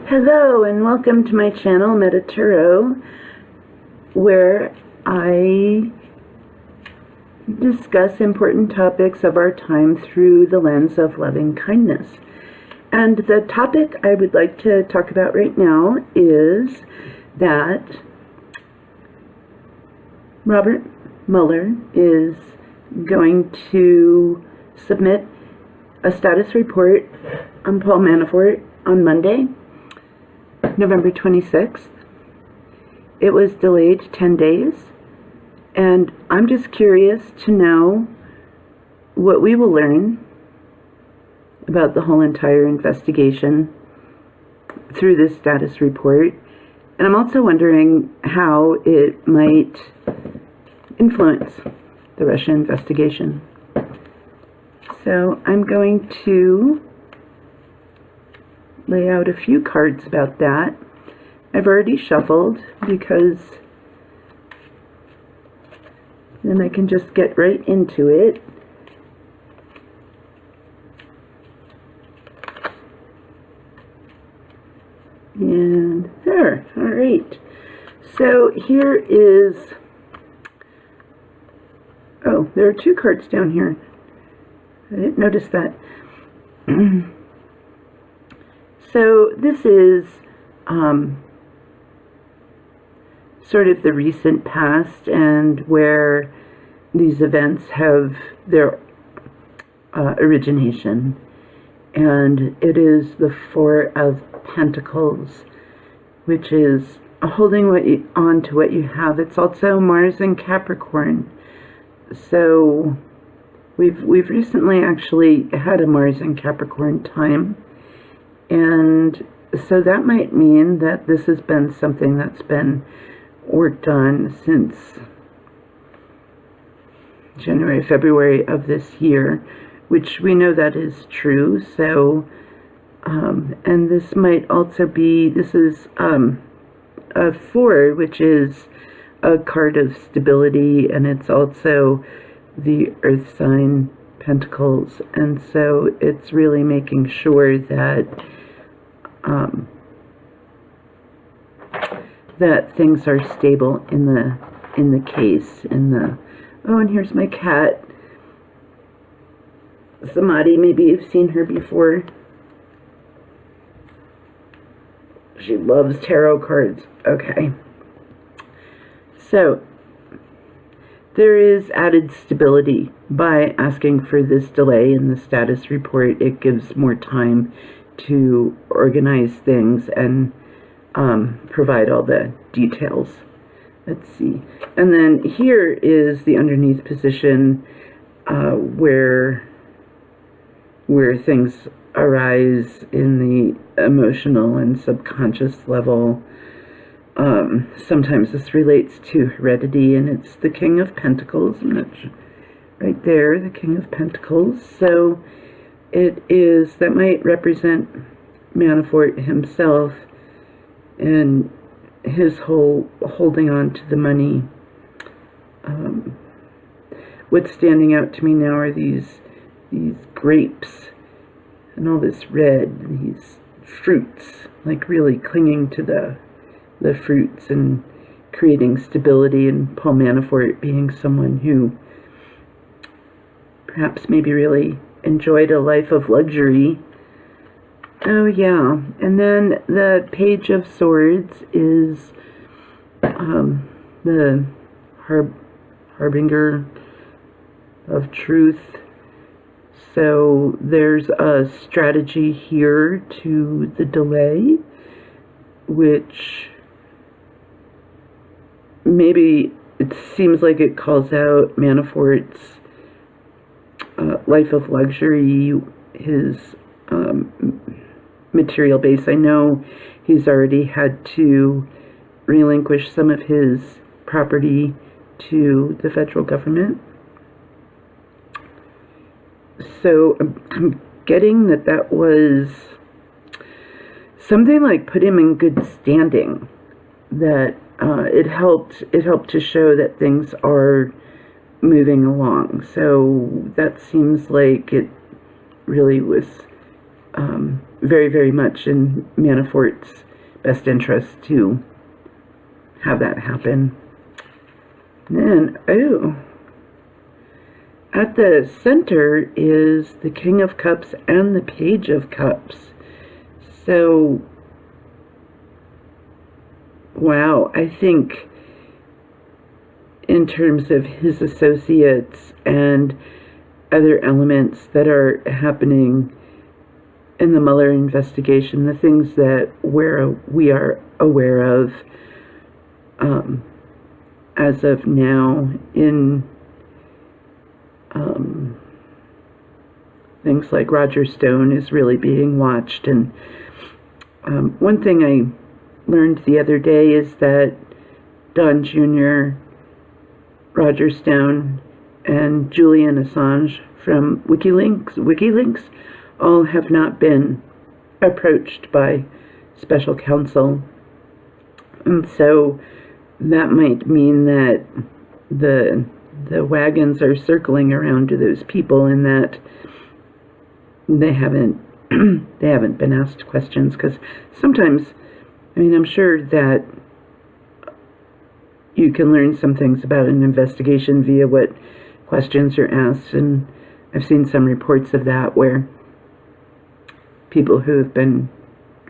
Hello and welcome to my channel, Medituro, where I discuss important topics of our time through the lens of loving kindness. And the topic I would like to talk about right now is that Robert Mueller is going to submit a status report on Paul Manafort on Monday, November 26th. It was delayed 10 days, and I'm just curious to know what we will learn about the whole entire investigation through this status report. And I'm also wondering how it might influence the Russia investigation. So I'm going to lay out a few cards about that. I've already shuffled because then I can just get right into it. And there, all right. So here is, oh, there are two cards down here. I didn't notice that. So this is sort of the recent past and where these events have their origination. And it is the Four of Pentacles, which is holding on to what you have. It's also Mars and Capricorn. So we've recently actually had a Mars and Capricorn time. And so that might mean that this has been something that's been worked on since January, February of this year, which we know that is true. So, and this might also be, this is a four, which is a card of stability, and it's also the Earth sign Pentacles. And so it's really making sure that that things are stable in the case. Oh, and here's my cat, Samadhi. Maybe you've seen her before. She loves tarot cards. Okay. So there is added stability by asking for this delay in the status report. It gives more time to organize things and provide all the details. Let's see. And then here is the underneath position where things arise in the emotional and subconscious level. Sometimes this relates to heredity, and it's the King of Pentacles, and it's right there, the King of Pentacles. So it is, that might represent Manafort himself and his whole holding on to the money. What's standing out to me now are these grapes and all this red, these fruits, like really clinging to the fruits and creating stability, and Paul Manafort being someone who perhaps maybe really enjoyed a life of luxury. Oh yeah, and then the Page of Swords is the harbinger of truth. So there's a strategy here to the delay, which maybe it seems like it calls out Manafort's life of luxury, his material base. I know he's already had to relinquish some of his property to the federal government. So I'm getting that was something like put him in good standing, that it helped to show that things are moving along. So that seems like it really was very, very much in Manafort's best interest to have that happen. And then, at the center is the King of Cups and the Page of Cups. So, wow, I think in terms of his associates and other elements that are happening in the Mueller investigation, the things that we are aware of as of now in things like Roger Stone is really being watched. And one thing I learned the other day is that Don Jr., Roger Stone, and Julian Assange from WikiLeaks all have not been approached by Special Counsel. And so that might mean that the wagons are circling around to those people, and that they haven't been asked questions. Because sometimes, I mean, I'm sure that you can learn some things about an investigation via what questions are asked, and I've seen some reports of that where people who have been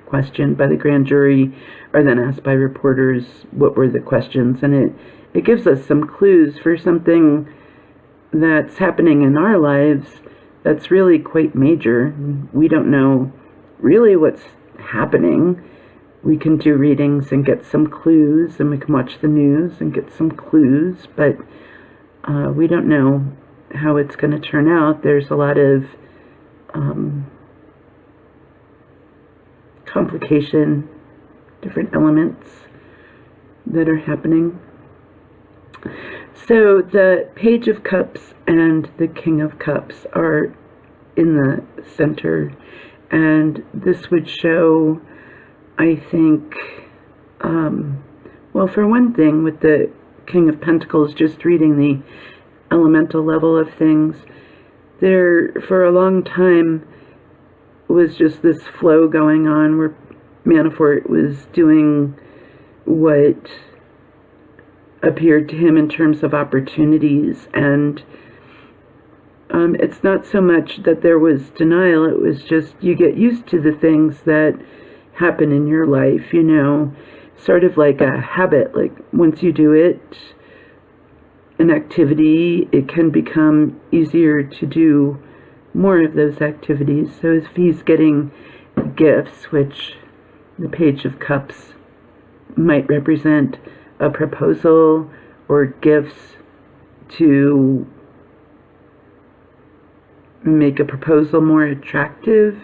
questioned by the grand jury are then asked by reporters what were the questions, and it gives us some clues for something that's happening in our lives that's really quite major. We don't know really what's happening. We can do readings and get some clues, and we can watch the news and get some clues, but we don't know how it's going to turn out. There's a lot of complication, different elements that are happening. So the Page of Cups and the King of Cups are in the center, and this would show, I think, well, for one thing, with the King of Pentacles, just reading the elemental level of things, there for a long time was just this flow going on where Manafort was doing what appeared to him in terms of opportunities, and it's not so much that there was denial, it was just you get used to the things that happen in your life, you know, sort of like a habit. Like once you do it, an activity, it can become easier to do more of those activities. So if he's getting gifts, which the Page of Cups might represent a proposal or gifts to make a proposal more attractive,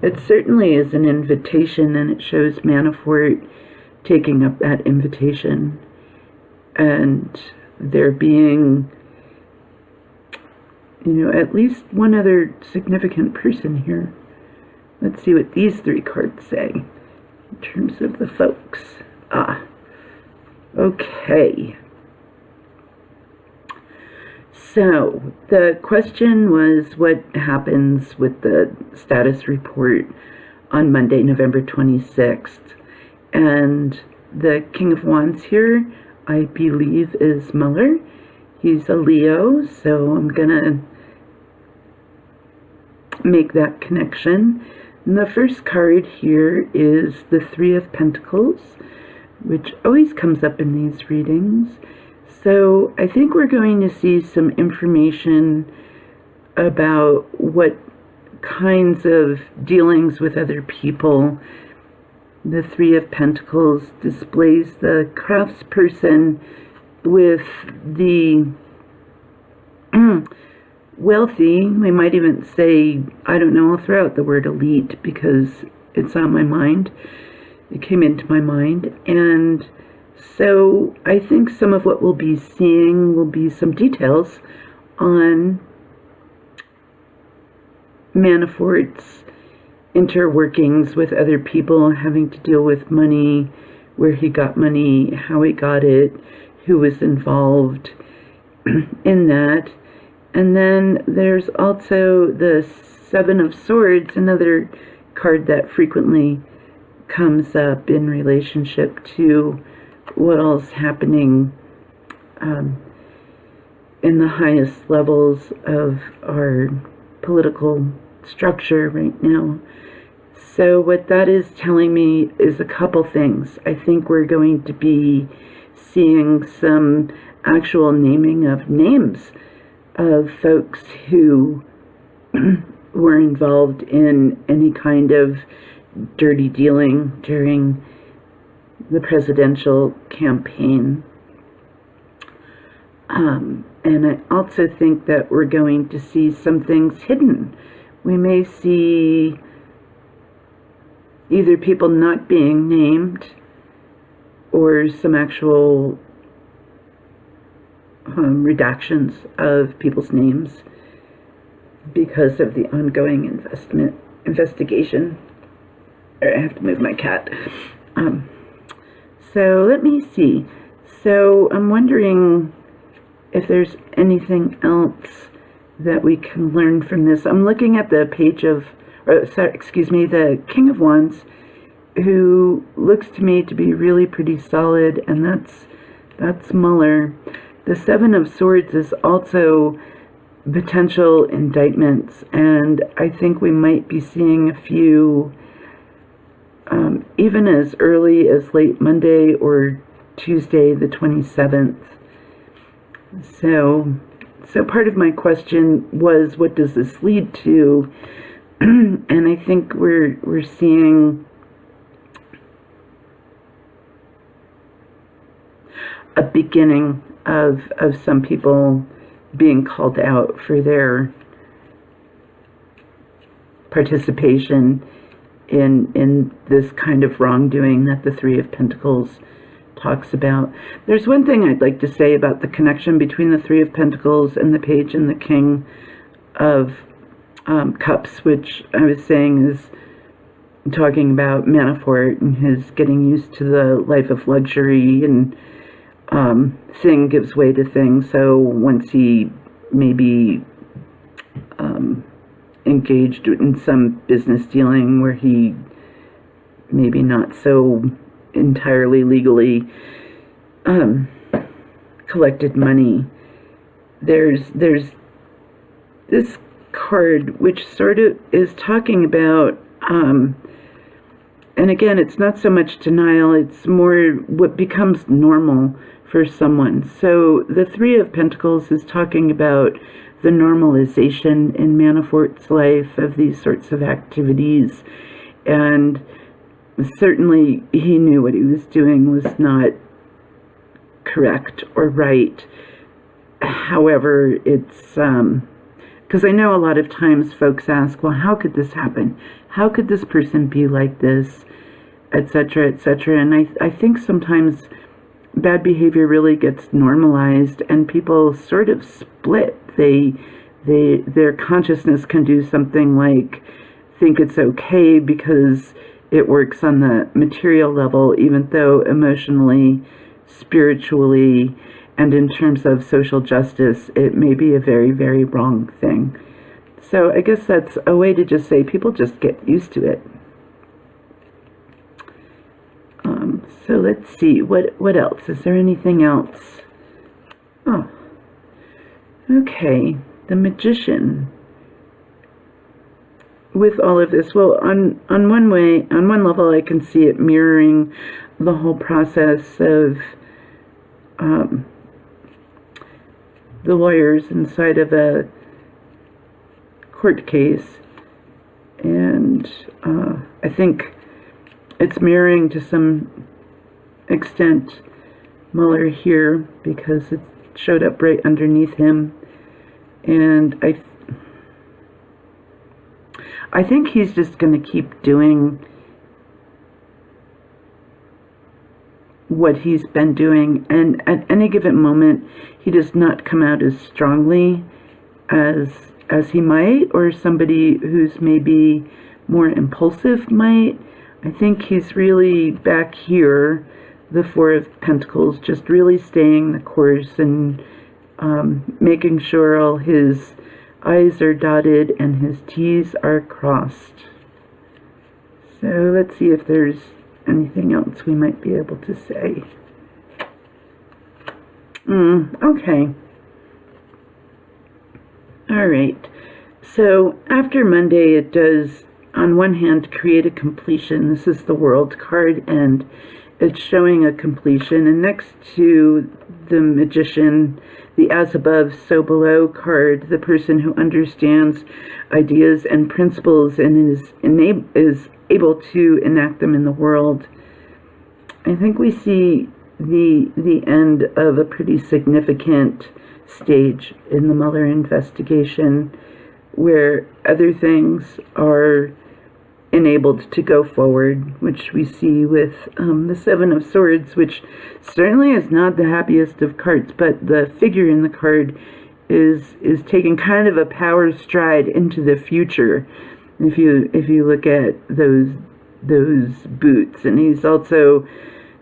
it certainly is an invitation, and it shows Manafort taking up that invitation, and there being, you know, at least one other significant person here. Let's see what these three cards say in terms of the folks. Okay. So, the question was what happens with the status report on Monday, November 26th. And the King of Wands here, I believe, is Mueller. He's a Leo, so I'm gonna make that connection. And the first card here is the Three of Pentacles, which always comes up in these readings. So I think we're going to see some information about what kinds of dealings with other people. The Three of Pentacles displays the craftsperson with the wealthy. We might even say, I don't know, I'll throw out the word elite because it's on my mind. It came into my mind. And so I think some of what we'll be seeing will be some details on Manafort's interworkings with other people, having to deal with money, where he got money, how he got it, who was involved in that. And then there's also the Seven of Swords, another card that frequently comes up in relationship to what all's happening in the highest levels of our political structure right now. So what that is telling me is a couple things. I think we're going to be seeing some actual naming of names of folks who were involved in any kind of dirty dealing during the presidential campaign. And I also think that we're going to see some things hidden. We may see either people not being named or some actual redactions of people's names because of the ongoing investigation. I have to move my cat. So let me see. So I'm wondering if there's anything else that we can learn from this. I'm looking at the page of, the King of Wands, who looks to me to be really pretty solid, and that's Mueller. The Seven of Swords is also potential indictments, and I think we might be seeing a few even as early as late Monday or Tuesday the 27th. So part of my question was, what does this lead to? And I think we're seeing a beginning of some people being called out for their participation in this kind of wrongdoing that the Three of Pentacles talks about. There's one thing I'd like to say about the connection between the Three of Pentacles and the Page and the King of Cups, which I was saying is talking about Manafort and his getting used to the life of luxury, and thing gives way to thing. So once he maybe engaged in some business dealing where he maybe not so entirely legally collected money, there's this card which sort of is talking about and again, it's not so much denial, it's more what becomes normal for someone. So the Three of Pentacles is talking about the normalization in Manafort's life of these sorts of activities, and certainly he knew what he was doing was not correct or right. However, it's because I know a lot of times folks ask, well, how could this happen? How could this person be like this, etc., etc. And I think sometimes bad behavior really gets normalized and people sort of split. Their consciousness can do something like think it's okay because it works on the material level, even though emotionally, spiritually, and in terms of social justice, it may be a very, very wrong thing. So I guess that's a way to just say people just get used to it. So let's see, what else? Is there anything else? Oh, okay, the Magician. With all of this, well, on one level, I can see it mirroring the whole process of the lawyers inside of a court case, and I think it's mirroring to some extent Mueller here because it showed up right underneath him, and I think he's just going to keep doing what he's been doing, and at any given moment he does not come out as strongly as he might, or somebody who's maybe more impulsive might. I think he's really back here, the Four of Pentacles, just really staying the course and making sure all his I's are dotted and his T's are crossed. So let's see if there's anything else we might be able to say. Okay. All right. So after Monday, it does, on one hand, create a completion. This is the World card, and it's showing a completion. And next to the Magician, the As Above, So Below card, the person who understands ideas and principles and is able to enact them in the world. I think we see the end of a pretty significant stage in the Mueller investigation, where other things are enabled to go forward, which we see with the Seven of Swords, which certainly is not the happiest of cards, but the figure in the card is taking kind of a power stride into the future. If you look at those boots, and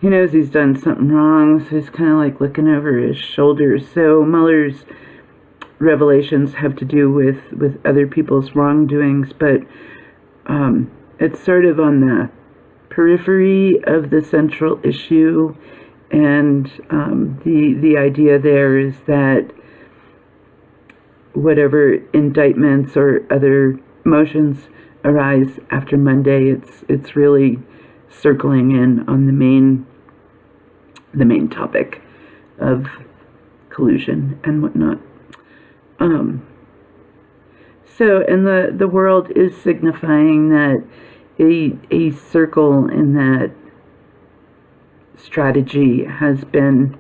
he knows he's done something wrong, so he's kind of like looking over his shoulder. So Mueller's revelations have to do with other people's wrongdoings, but it's sort of on the periphery of the central issue, and the idea there is that whatever indictments or other motions arise after Monday, it's really circling in on the main topic of collusion and whatnot. So, and the world is signifying that a circle in that strategy has been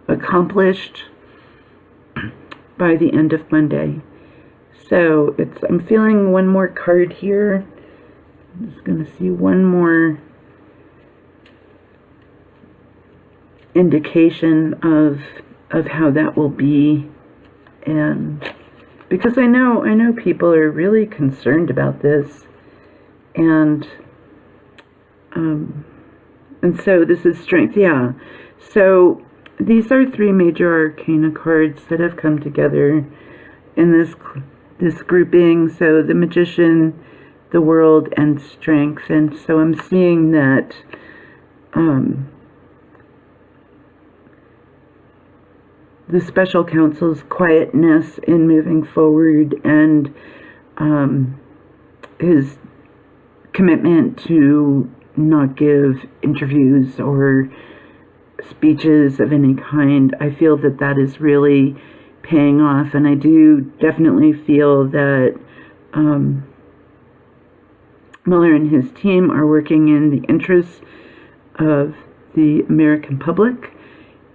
accomplished by the end of Monday. So I'm feeling one more card here. I'm just going to see one more indication of how that will be, and because I know people are really concerned about this, and so this is strength. Yeah. So these are three major arcana cards that have come together in this grouping. So the Magician, the World, and Strength. And so I'm seeing that the Special Counsel's quietness in moving forward, and his commitment to not give interviews or speeches of any kind. I feel that is really paying off, and I do definitely feel that Mueller and his team are working in the interests of the American public,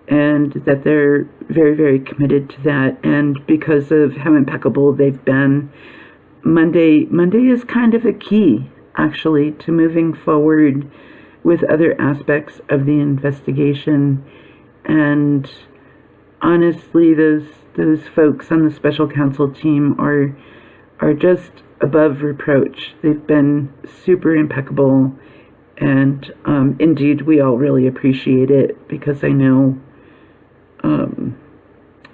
and that they're very, very committed to that. And because of how impeccable they've been, Monday is kind of a key, actually, to moving forward with other aspects of the investigation. And honestly, those folks on the Special Counsel team are just above reproach. They've been super impeccable, and indeed, we all really appreciate it, because I know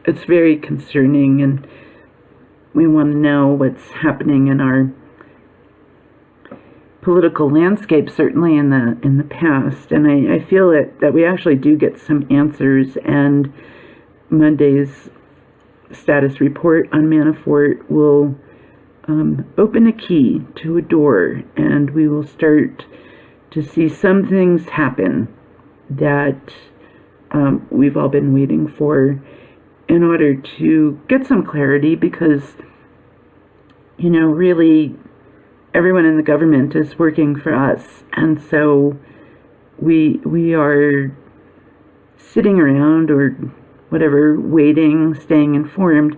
it's very concerning, and we want to know what's happening in our political landscape, certainly in the past. And I feel that we actually do get some answers, and Monday's status report on Manafort will open a key to a door, and we will start to see some things happen that we've all been waiting for, in order to get some clarity, because really everyone in the government is working for us, and so we are sitting around or whatever, waiting, staying informed.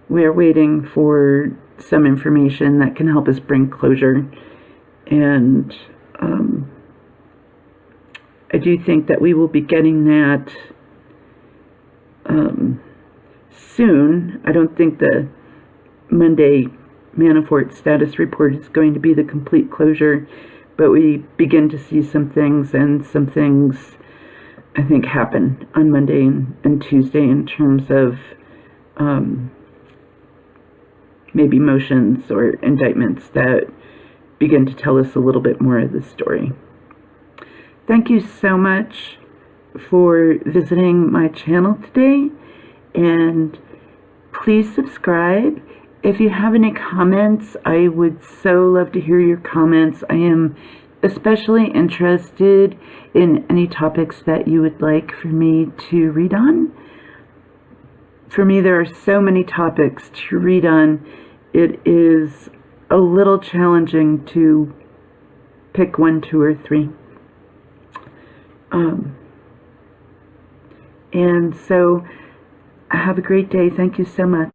We are waiting for some information that can help us bring closure, and I do think that we will be getting that soon. I don't think the Monday Manafort status report is going to be the complete closure, but we begin to see some things, and some things I think happen on Monday and Tuesday in terms of maybe motions or indictments that begin to tell us a little bit more of the story. Thank you so much for visiting my channel today, and please subscribe. If you have any comments, I would so love to hear your comments. I am especially interested in any topics that you would like for me to read on. For me, there are so many topics to read on. It is a little challenging to pick 1, 2, or 3. And so have a great day. Thank you so much.